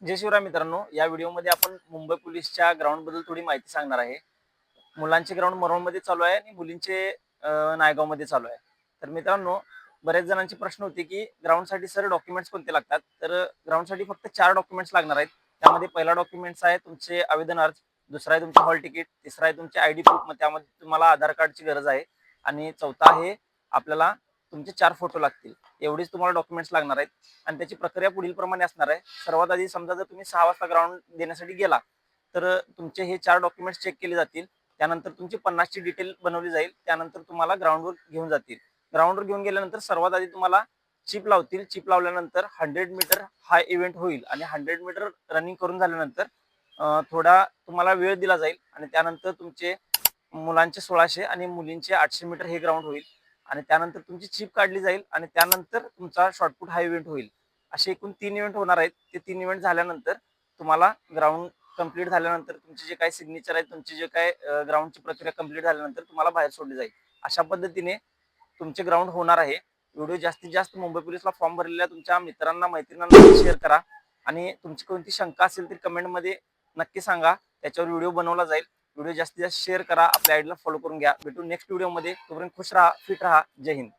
जय शिवराय मित्रांनो, या व्हिडिओमध्ये आपण मुंबई पोलीसच्या ग्राउंड बद्दल थोडी माहिती सांगणार आहे. मुलांचे ग्राउंड मरोळमध्ये चालू आहे आणि मुलींचे नायगावमध्ये चालू आहे. तर मित्रांनो, बऱ्याच जणांचे प्रश्न होते की ग्राउंडसाठी सर डॉक्युमेंट्स कोणते लागतात? तर ग्राउंडसाठी फक्त 4 डॉक्युमेंट्स लागणार आहेत. त्यामध्ये पहिला डॉक्युमेंट्स आहे तुमचे आवेदन अर्ज, दुसरा आहे तुमचे हॉल तिकीट, तिसरा आहे तुमचे आयडी प्रूफ, मग त्यामध्ये तुम्हाला आधार कार्डची गरज आहे आणि चौथा आहे आपल्याला तुमचे 4 फोटो लागतील. एवढीच तुम्हाला डॉक्युमेंट्स लागणार आहेत आणि त्याची प्रक्रिया पुढील प्रमाणे असणार आहे. सर्वात आधी समजा जर तुम्ही 6 वाजता ग्राउंड देण्यासाठी गेला, तर तुमचे हे 4 डॉक्युमेंट्स चेक केले जातील. त्यानंतर तुमची 50 ची डिटेल बनवली जाईल. त्यानंतर तुम्हाला ग्राउंडवर घेऊन जातील. ग्राउंडवर घेऊन गेल्यानंतर सर्वात आधी तुम्हाला चिप लावतील. चिप लावल्यानंतर 100 मीटर हा इव्हेंट होईल आणि 100 मीटर रनिंग करून झाल्यानंतर थोडा तुम्हाला वेळ दिला जाईल आणि त्यानंतर तुमचे मुलांचे 1600 आणि मुलींचे 800 मीटर हे ग्राउंड होईल आणि त्यानंतर तुमची चिप काढली जाईल आणि त्यानंतर तुमचा शॉर्टपुट हा इव्हेंट होईल. असे एकूण 3 इव्हेंट होणार आहेत. ते 3 इव्हेंट झाल्यानंतर तुम्हाला ग्राउंड कंप्लीट झाल्यानंतर तुमचे जे काही सिग्नेचर आहेत, तुमची जे काय ग्राउंडची प्रक्रिया कंप्लीट झाल्यानंतर तुम्हाला बाहेर सोडले जाईल. अशा पद्धतीने तुमचे ग्राउंड होणार आहे. व्हिडिओ जास्तीत जास्त मुंबई पोलीसला फॉर्म भरलेल्या तुमच्या मित्रांना, मैत्रिणींना शेअर करा आणि तुमची कोणती शंका असेल तर कमेंटमध्ये नक्की सांगा. त्याच्यावर व्हिडिओ बनवला जाईल. व्हिडिओ जास्तीत जास्त शेअर करा. आपल्या आयडीला फॉलो करून घ्या. भेटू नेक्स्ट व्हिडिओमध्ये. तोपर्यंत खुश राहा, फिट राहा. जय हिंद.